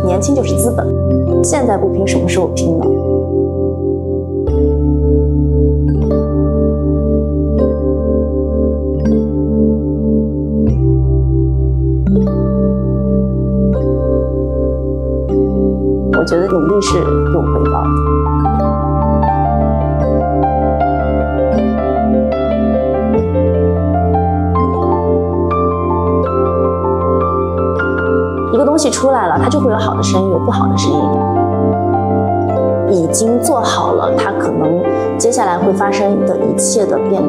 年轻就是资本，现在不拼，什么时候拼呢？我觉得努力是有回报的。一个东西出来了，它就会有好的声音，有不好的声音。已经做好了，它可能接下来会发生的一切的变故。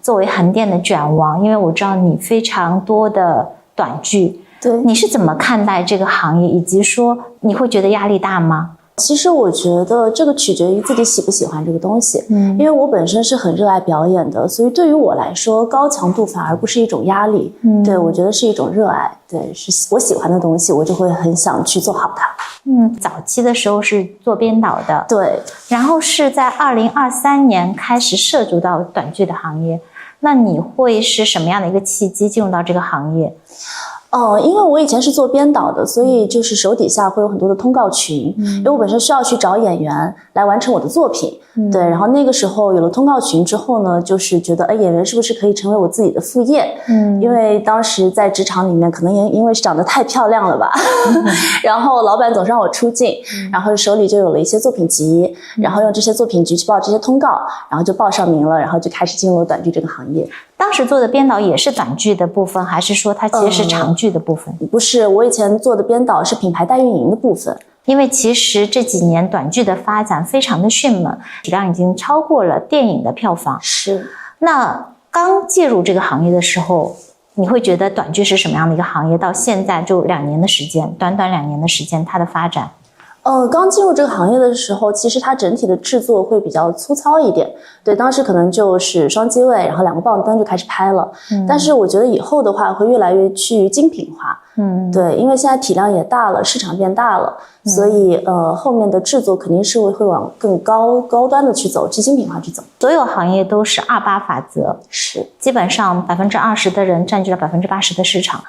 作为横店的卷王，因为我知道你非常多的短剧，对，你是怎么看待这个行业，以及说你会觉得压力大吗？其实我觉得这个取决于自己喜不喜欢这个东西，因为我本身是很热爱表演的，所以对于我来说，高强度反而不是一种压力，对，我觉得是一种热爱，对，是我喜欢的东西，我就会很想去做好它。早期的时候是做编导的，对，然后是在2023年开始涉足到短剧的行业，那你会是什么样的一个契机进入到这个行业？因为我以前是做编导的，所以就是手底下会有很多的通告群，因为我本身需要去找演员来完成我的作品，对，然后那个时候有了通告群之后呢，就是觉得演员是不是可以成为我自己的副业，因为当时在职场里面可能因为是长得太漂亮了吧，然后老板总是让我出镜，然后手里就有了一些作品集，然后用这些作品集去报这些通告，然后就报上名了，然后就开始进入短剧这个行业。当时做的编导也是短剧的部分，还是说它其实是长剧的部分？不是，我以前做的编导是品牌代运营的部分。因为其实这几年短剧的发展非常的迅猛，体量已经超过了电影的票房。是。那刚介入这个行业的时候，你会觉得短剧是什么样的一个行业？到现在就2年的时间，短短2年的时间，它的发展。刚进入这个行业的时候，其实它整体的制作会比较粗糙一点。对，当时可能就是双机位，然后2个棒灯就开始拍了。但是我觉得以后的话会越来越趋于精品化。对，因为现在体量也大了，市场变大了，所以后面的制作肯定是会往更高端的去走，去精品化去走。所有行业都是28法则，是，基本上20%的人占据了80%的市场。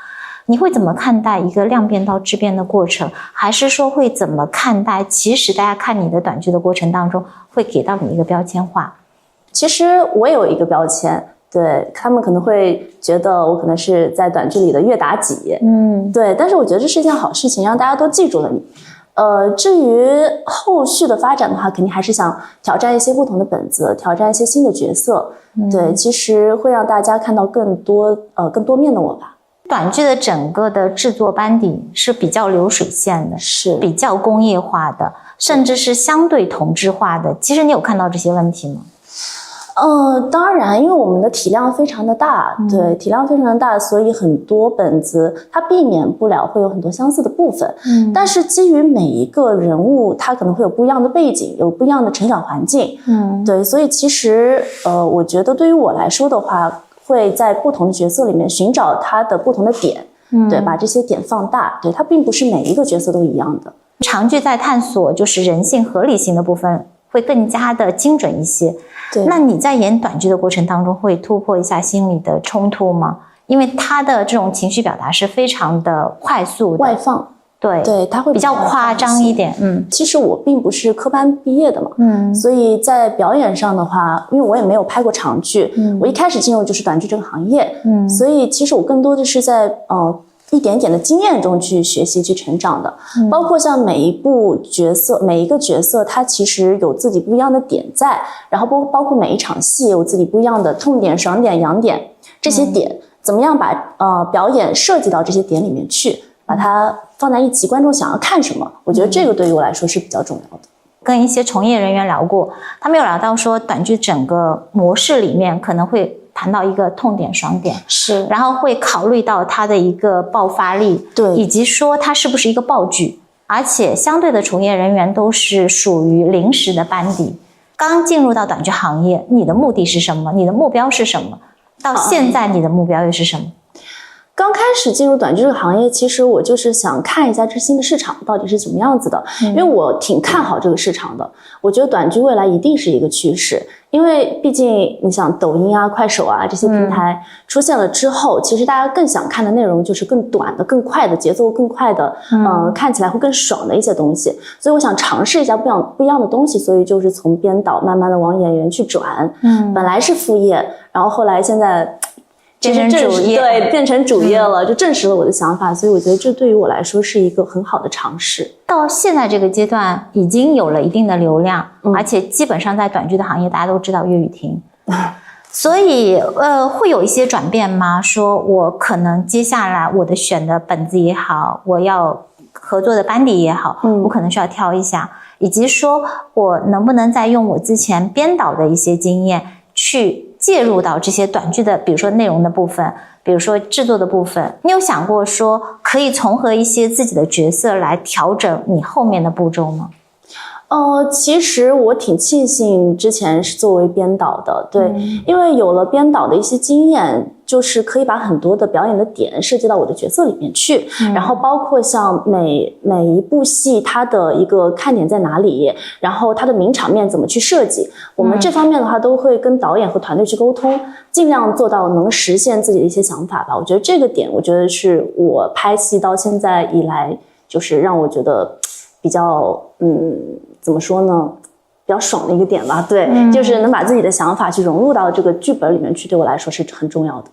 你会怎么看待一个量变到质变的过程？还是说会怎么看待其实大家看你的短剧的过程当中会给到你一个标签化？其实我有一个标签，对，他们可能会觉得我可能是在短剧里的乐妲己，对，但是我觉得这是一件好事情，让大家都记住了你。至于后续的发展的话，肯定还是想挑战一些不同的本子，挑战一些新的角色，对，其实会让大家看到更多面的我吧。短剧的整个的制作班底是比较流水线的，是比较工业化的，甚至是相对同质化的。其实你有看到这些问题吗？当然，因为我们的体量非常的大，对，体量非常的大，所以很多本子它避免不了会有很多相似的部分。但是基于每一个人物，他可能会有不一样的背景，有不一样的成长环境，对，所以其实我觉得对于我来说的话，会在不同的角色里面寻找他的不同的点，对，把这些点放大，对，它并不是每一个角色都一样的。长剧在探索就是人性合理性的部分会更加的精准一些。对，那你在演短剧的过程当中会突破一下心理的冲突吗？因为他的这种情绪表达是非常的快速的外放，对，他会比较夸张一点。其实我并不是科班毕业的嘛，所以在表演上的话，因为我也没有拍过长剧，我一开始进入就是短剧这个行业，所以其实我更多的是在一点点的经验中去学习去成长的，包括像每一个角色它其实有自己不一样的点在，然后包括每一场戏有自己不一样的痛点、爽点、痒点，这些点怎么样把表演设计到这些点里面去，把它放在一起，观众想要看什么，我觉得这个对于我来说是比较重要的。跟一些从业人员聊过，他们有聊到说短剧整个模式里面可能会谈到一个痛点爽点，是，然后会考虑到它的一个爆发力，对，以及说它是不是一个爆剧，而且相对的从业人员都是属于临时的班底。刚进入到短剧行业，你的目的是什么？你的目标是什么？到现在你的目标又是什么？刚开始进入短剧这个行业，其实我就是想看一下这新的市场到底是怎么样子的，因为我挺看好这个市场的。我觉得短剧未来一定是一个趋势，因为毕竟你想抖音啊、快手啊这些平台出现了之后，其实大家更想看的内容就是更短的、更快的、节奏更快的，看起来会更爽的一些东西。所以我想尝试一下不一样的东西，所以就是从编导慢慢的往演员去转。本来是副业，然后后来现在变成主业，对，变成主业了，就证实了我的想法，所以我觉得这对于我来说是一个很好的尝试。到现在这个阶段，已经有了一定的流量，而且基本上在短剧的行业，大家都知道粤语厅，所以会有一些转变吗？说我可能接下来我的选的本子也好，我要合作的班底也好，我可能需要挑一下，以及说我能不能再用我之前编导的一些经验去介入到这些短剧的，比如说内容的部分，比如说制作的部分，你有想过说可以重合一些自己的角色来调整你后面的步骤吗？其实我挺庆幸之前是作为编导的，对，因为有了编导的一些经验，就是可以把很多的表演的点设计到我的角色里面去，然后包括像每一部戏它的一个看点在哪里，然后它的名场面怎么去设计，我们这方面的话都会跟导演和团队去沟通，尽量做到能实现自己的一些想法吧。我觉得这个点，我觉得是我拍戏到现在以来，就是让我觉得比较怎么说呢，比较爽的一个点吧。对，就是能把自己的想法去融入到这个剧本里面去，对我来说是很重要的。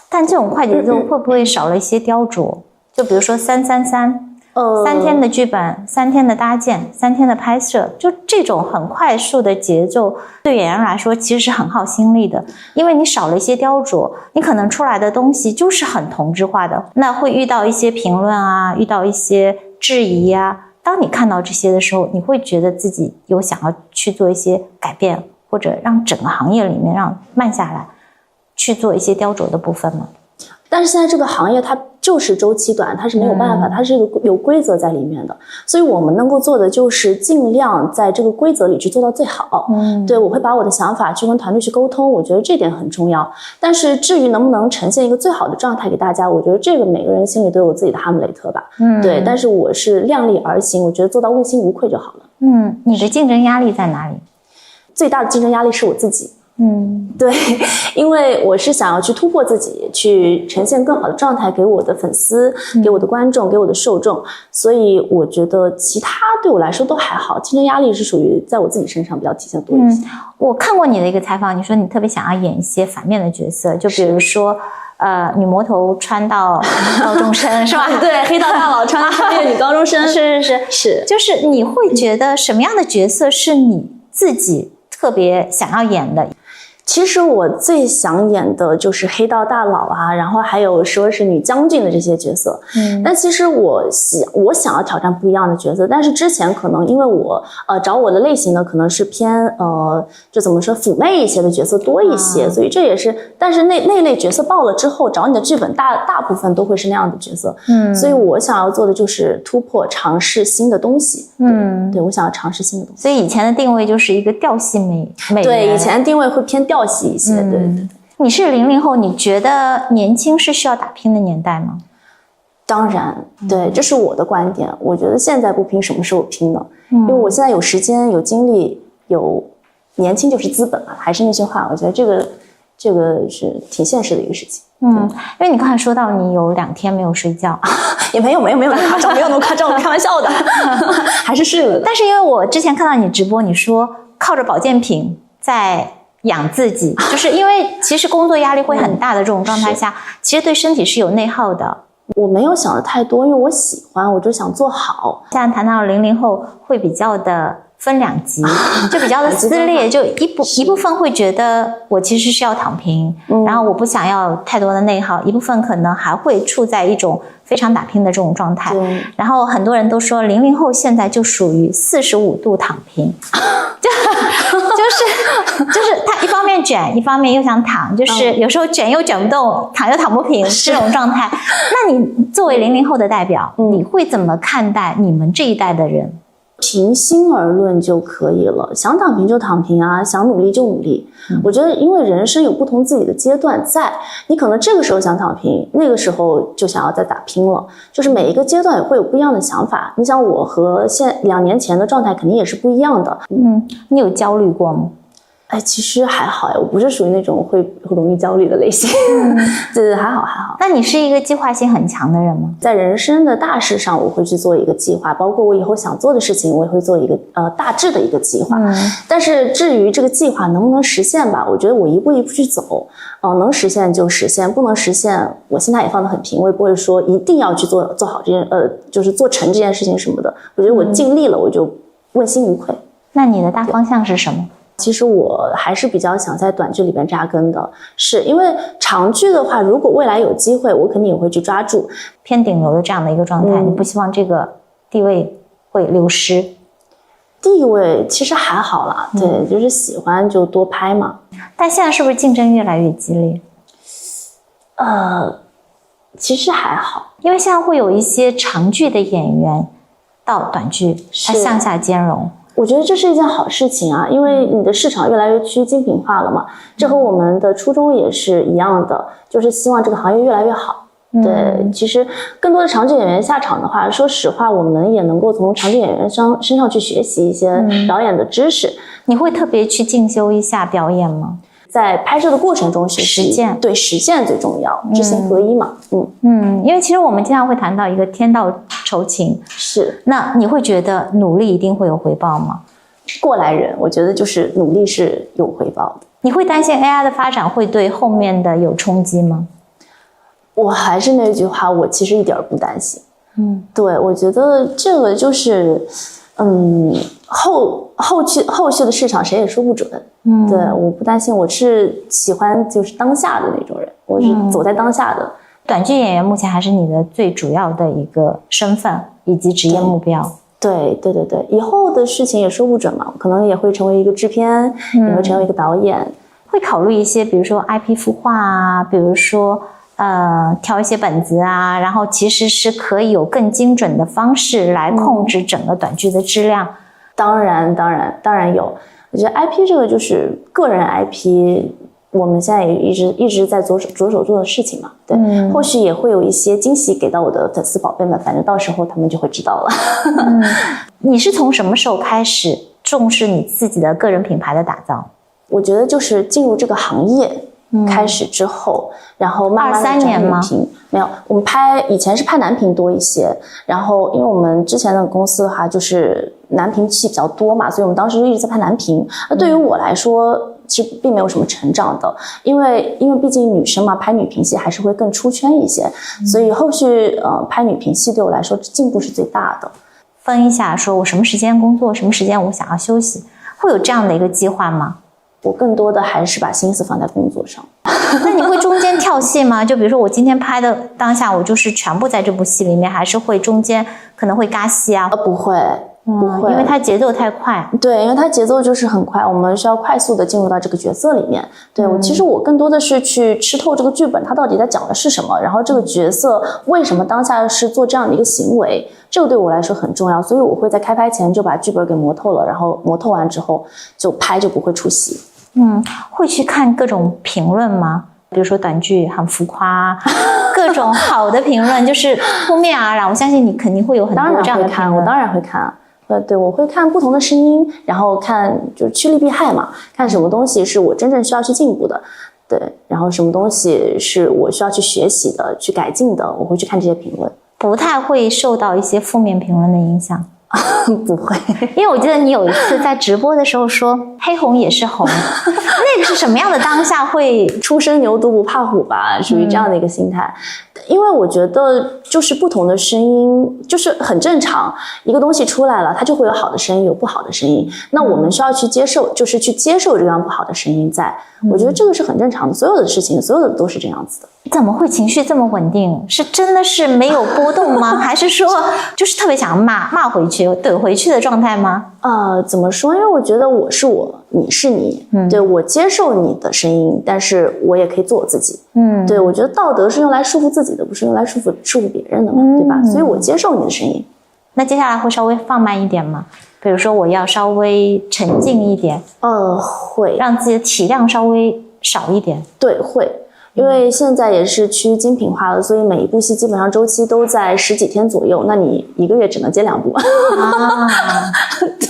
但这种快节奏会不会少了一些雕琢？就比如说333，3天的剧本，3天的搭建，3天的拍摄，就这种很快速的节奏，对演员来说其实是很耗心力的，因为你少了一些雕琢，你可能出来的东西就是很同质化的，那会遇到一些评论啊，遇到一些质疑啊。当你看到这些的时候，你会觉得自己有想要去做一些改变，或者让整个行业里面让慢下来去做一些雕琢的部分吗？但是现在这个行业它就是周期短，它是没有办法，它是一个有规则在里面的，所以我们能够做的就是尽量在这个规则里去做到最好。对，我会把我的想法去跟团队去沟通，我觉得这点很重要。但是至于能不能呈现一个最好的状态给大家，我觉得这个每个人心里都有自己的哈姆雷特吧。对，但是我是量力而行，我觉得做到问心无愧就好了。你的竞争压力在哪里？最大的竞争压力是我自己。对，因为我是想要去突破自己，去呈现更好的状态给我的粉丝，给我的观众，给我的受众，所以我觉得其他对我来说都还好，竞争压力是属于在我自己身上比较体现多一些。我看过你的一个采访，你说你特别想要演一些反面的角色，就比如说女魔头穿到高中生是吧？对，黑道大佬穿到女高中生，是，就是你会觉得什么样的角色是你自己特别想要演的？其实我最想演的就是黑道大佬啊，然后还有说是女将军的这些角色。但其实我想要挑战不一样的角色，但是之前可能因为我找我的类型呢可能是偏就怎么说妩媚一些的角色多一些，所以这也是，但是那类角色爆了之后，找你的剧本大部分都会是那样的角色。所以我想要做的就是突破，尝试新的东西。对，我想要尝试新的东西。所以以前的定位就是一个调戏美人。对，以前的定位会偏调戏一些。对。你是00后，你觉得年轻是需要打拼的年代吗？当然，对，这是我的观点。我觉得现在不拼，什么时候拼呢？因为我现在有时间、有精力、有年轻就是资本嘛。还是那句话，我觉得这个是挺现实的一个事情。因为你刚才说到你有2天没有睡觉，也没有那么夸张，没有那么夸张，我开玩笑的，还是睡了的。但是因为我之前看到你直播，你说靠着保健品在养自己，就是因为其实工作压力会很大的这种状态下，其实对身体是有内耗的。我没有想的太多，因为我喜欢，我就想做好。现在谈到00后会比较的分2极，就比较的撕裂，就一部分会觉得我其实是要躺平，然后我不想要太多的内耗，一部分可能还会处在一种非常打拼的这种状态。然后很多人都说00后现在就属于45度躺平，就是他一方面卷，一方面又想躺，就是有时候卷又卷不动，躺又躺不平这种状态。那你作为00后的代表，你会怎么看待你们这一代的人？平心而论就可以了，想躺平就躺平啊，想努力就努力。我觉得因为人生有不同自己的阶段在，你可能这个时候想躺平，那个时候就想要再打拼了，就是每一个阶段也会有不一样的想法。你想我和2年前的状态肯定也是不一样的。你有焦虑过吗？其实还好我不是属于那种会容易焦虑的类型。对，还好。那你是一个计划性很强的人吗？在人生的大事上我会去做一个计划，包括我以后想做的事情我也会做一个大致的一个计划。但是至于这个计划能不能实现吧，我觉得我一步一步去走，能实现就实现，不能实现我心态也放得很平，我也不会说一定要去做好这件就是做成这件事情什么的。我觉得我尽力了，我就问心无愧。那你的大方向是什么？其实我还是比较想在短剧里边扎根的，是因为长剧的话，如果未来有机会，我肯定也会去抓住偏顶流的这样的一个状态。你不希望这个地位会流失？地位其实还好啦，对，就是喜欢就多拍嘛。但现在是不是竞争越来越激烈？其实还好，因为现在会有一些长剧的演员到短剧，它向下兼容。我觉得这是一件好事情啊，因为你的市场越来越趋精品化了嘛，这和我们的初衷也是一样的，就是希望这个行业越来越好。对，其实更多的长剧演员下场的话，说实话，我们也能够从长剧演员身上去学习一些表演的知识。你会特别去进修一下表演吗？在拍摄的过程中学习，实践，对，实践最重要，知行合一嘛。因为其实我们经常会谈到一个天道酬勤，是。那你会觉得努力一定会有回报吗？过来人，我觉得就是努力是有回报的。你会担心 AI 的发展会对后面的有冲击吗？我还是那句话，我其实一点不担心。对，我觉得这个就是后续的市场谁也说不准。对，我不担心，我是喜欢就是当下的那种人，我是走在当下的。短剧演员目前还是你的最主要的一个身份以及职业目标。对，以后的事情也说不准嘛，可能也会成为一个制片，也会成为一个导演。会考虑一些比如说 IP 孵化啊，比如说挑一些本子啊，然后其实是可以有更精准的方式来控制整个短剧的质量。当然有。我觉得 IP 这个就是个人 IP， 我们现在也一直在着手做的事情嘛。对，后续也会有一些惊喜给到我的粉丝宝贝们，反正到时候他们就会知道了。你是从什么时候开始重视你自己的个人品牌的打造？我觉得就是进入这个行业开始之后，然后慢慢的23年吗？没有，我们以前是拍男频多一些，然后因为我们之前的公司的话就是男频戏比较多嘛，所以我们当时就一直在拍男频。那对于我来说其实并没有什么成长的，因为毕竟女生嘛，拍女频戏还是会更出圈一些，所以后续拍女频戏对我来说进步是最大的。分一下说我什么时间工作，什么时间我想要休息，会有这样的一个计划吗？我更多的还是把心思放在工作上。那你会中间跳戏吗？就比如说我今天拍的当下我就是全部在这部戏里面，还是会中间可能会嘎戏啊？不会，因为它节奏太快。对，因为它节奏就是很快，我们需要快速的进入到这个角色里面。对，其实我更多的是去吃透这个剧本，它到底在讲的是什么，然后这个角色为什么当下是做这样的一个行为，这个对我来说很重要，所以我会在开拍前就把剧本给磨透了，然后磨透完之后就拍，就不会出戏。会去看各种评论吗？比如说短剧很浮夸，各种好的评论就是扑面而来，我相信你肯定会有很多这样的评论。我当然会看。对，我会看不同的声音，然后看就是趋利避害嘛，看什么东西是我真正需要去进步的，对，然后什么东西是我需要去学习的、去改进的，我会去看这些评论。不太会受到一些负面评论的影响。不会，因为我记得你有一次在直播的时候说黑红也是红，那个是什么样的当下会初生牛犊不怕虎吧，属于这样的一个心态。因为我觉得就是不同的声音就是很正常，一个东西出来了它就会有好的声音有不好的声音，那我们需要去接受，就是去接受这样不好的声音在，我觉得这个是很正常的，所有的事情所有的都是这样子的。怎么会情绪这么稳定？是真的是没有波动吗？还是说就是特别想骂回去怼回去的状态吗？怎么说，因为我觉得我是我，你是你，对，我接受你的声音，但是我也可以做我自己。对，我觉得道德是用来束缚自己的，不是用来束缚别人的嘛，对吧？所以我接受你的声音。那接下来会稍微放慢一点吗？比如说我要稍微沉静一点，会让自己的体量稍微少一点。对，会。因为现在也是趋于精品化了，所以每一部戏基本上周期都在10几天左右，那你1个月只能接2部啊。对，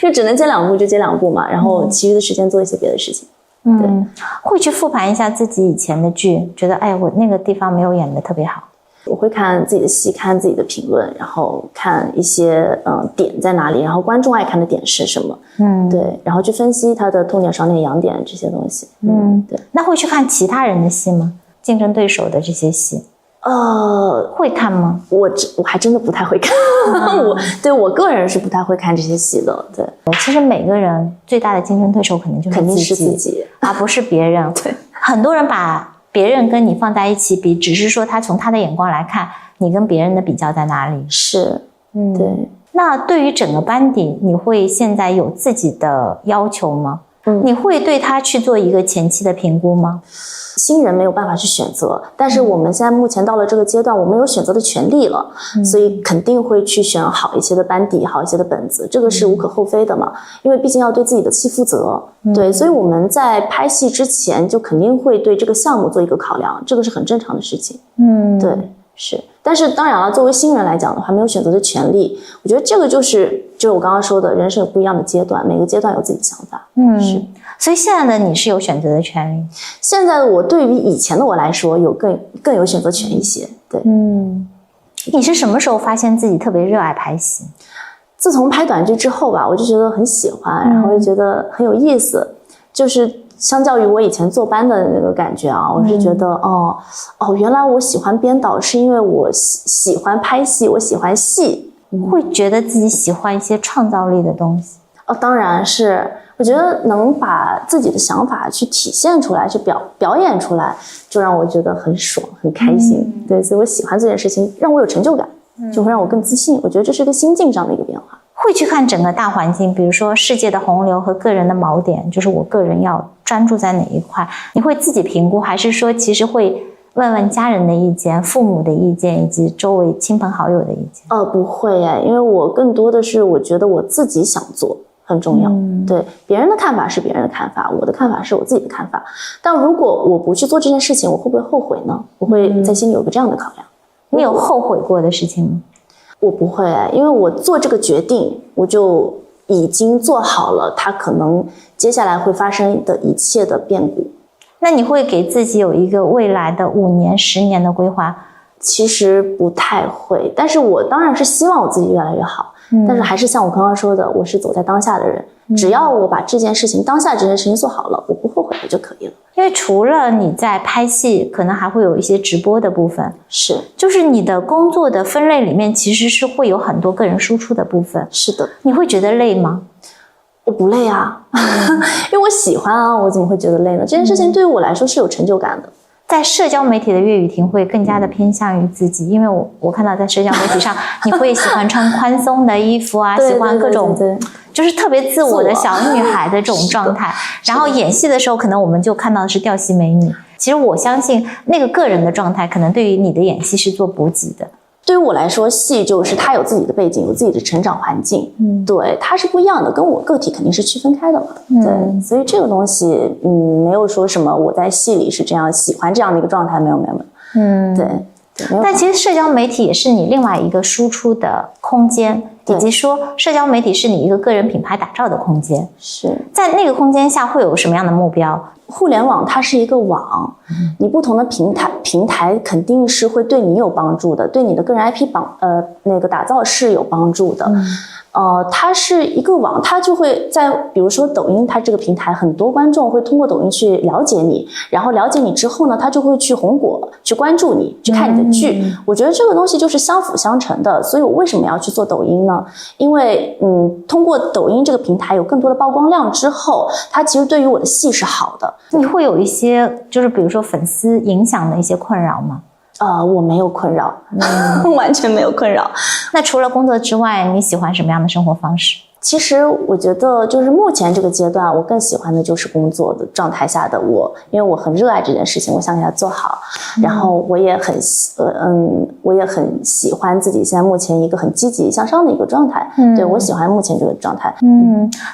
就只能接2部就接2部嘛，然后其余的时间做一些别的事情。对，会去复盘一下自己以前的剧，觉得哎，我那个地方没有演得特别好。我会看自己的戏，看自己的评论，然后看一些点在哪里，然后观众爱看的点是什么，对，然后去分析他的痛点、伤点、痒点这些东西。对。那会去看其他人的戏吗？竞争对手的这些戏？会看吗？我还真的不太会看，我个人是不太会看这些戏的。对，其实每个人最大的竞争对手可能就是肯定是自己，而不是别人。对，很多人把别人跟你放在一起比，只是说他从他的眼光来看你跟别人的比较在哪里。是，对。那对于整个班底，你会现在有自己的要求吗？你会对他去做一个前期的评估吗？新人没有办法去选择，但是我们现在目前到了这个阶段，我们有选择的权利了，所以肯定会去选好一些的班底，好一些的本子，这个是无可厚非的嘛，因为毕竟要对自己的戏负责。对，所以我们在拍戏之前就肯定会对这个项目做一个考量，这个是很正常的事情。对，是。但是当然了，作为新人来讲的话，没有选择的权利，我觉得这个就是我刚刚说的，人生有不一样的阶段，每个阶段有自己的想法。是。所以现在的你是有选择的权利。现在的我对于以前的我来说，有更有选择权一些。对。你是什么时候发现自己特别热爱拍戏？自从拍短剧之后吧，我就觉得很喜欢，然后就觉得很有意思，就是相较于我以前坐班的那个感觉啊，我是觉得原来我喜欢编导是因为我喜欢拍戏，我喜欢戏。会觉得自己喜欢一些创造力的东西？当然是，我觉得能把自己的想法去体现出来，去表演出来，就让我觉得很爽很开心。对，所以我喜欢这件事情，让我有成就感，就会让我更自信。我觉得这是一个心境上的一个变化。会去看整个大环境，比如说世界的洪流和个人的锚点，就是我个人要专注在哪一块，你会自己评估，还是说其实会问问家人的意见、父母的意见以及周围亲朋好友的意见？不会耶，因为我更多的是我觉得我自己想做很重要。对，别人的看法是别人的看法，我的看法是我自己的看法。但如果我不去做这件事情，我会不会后悔呢？我会在心里有个这样的考量。你有后悔过的事情吗？我不会，因为我做这个决定，我就已经做好了它可能接下来会发生的一切的变故。那你会给自己有一个未来的5年、10年的规划？其实不太会，但是我当然是希望我自己越来越好。但是还是像我刚刚说的，我是走在当下的人，只要我把当下这件事情做好了，我不后悔就可以了。因为除了你在拍戏，可能还会有一些直播的部分，就是你的工作的分类里面其实是会有很多个人输出的部分。是的。你会觉得累吗？我不累啊，因为我喜欢啊，我怎么会觉得累呢？这件事情对于我来说是有成就感的。在社交媒体的粤语亭会更加的偏向于自己，因为我看到在社交媒体上你会喜欢穿宽松的衣服啊，喜欢各种就是特别自我的小女孩的这种状态。然后演戏的时候可能我们就看到的是吊戏美女，其实我相信那个个人的状态可能对于你的演戏是做补给的。对于我来说，戏就是它有自己的背景，有自己的成长环境，对，它是不一样的，跟我个体肯定是区分开的嘛。对，所以这个东西没有说什么我在戏里是这样喜欢这样的一个状态，没有对。但其实社交媒体也是你另外一个输出的空间，以及说社交媒体是你一个个人品牌打造的空间。是在那个空间下会有什么样的目标？互联网它是一个网，你不同的平台肯定是会对你有帮助的，对你的个人 IP 打造是有帮助的。它是一个网，它就会在比如说抖音，它这个平台很多观众会通过抖音去了解你，然后了解你之后呢，他就会去红果，去关注你，去看你的剧。我觉得这个东西就是相辅相成的，所以我为什么要去做抖音呢？因为通过抖音这个平台有更多的曝光量之后，它其实对于我的戏是好的。你会有一些就是比如说粉丝影响的一些困扰吗？我没有困扰，完全没有困扰。那除了工作之外，你喜欢什么样的生活方式？其实我觉得就是目前这个阶段，我更喜欢的就是工作的状态下的我，因为我很热爱这件事情，我想给它做好，然后我也很喜欢自己现在目前一个很积极向上的一个状态。对，我喜欢目前这个状态。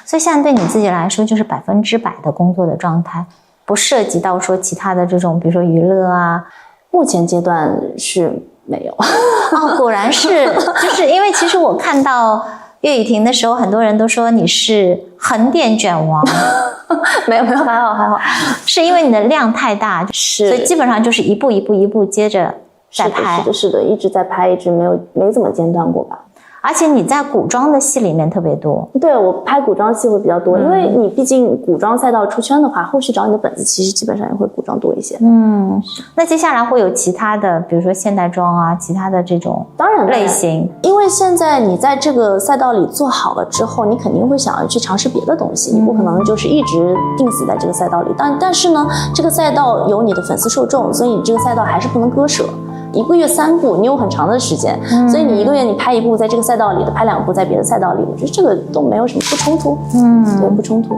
所以现在对你自己来说，就是100%的工作的状态，不涉及到说其他的这种，比如说娱乐啊。目前阶段是没有。果然是，就是因为其实我看到岳雨婷的时候，很多人都说你是横店卷王。没有，还好，是因为你的量太大，是，所以基本上就是一步接着在拍。是的，一直在拍，一直没怎么间断过吧。而且你在古装的戏里面特别多。对，我拍古装戏会比较多，因为你毕竟古装赛道出圈的话，后续找你的本子其实基本上也会古装多一些。那接下来会有其他的，比如说现代装啊，其他的这种类型。因为现在你在这个赛道里做好了之后，你肯定会想要去尝试别的东西，你不可能就是一直定死在这个赛道里。但是呢，这个赛道有你的粉丝受众，所以你这个赛道还是不能割舍。1个月3部，你有很长的时间，所以你1个月你拍1部在这个赛道里的，拍2部在别的赛道里，我觉得这个都没有什么不冲突。对，不冲突。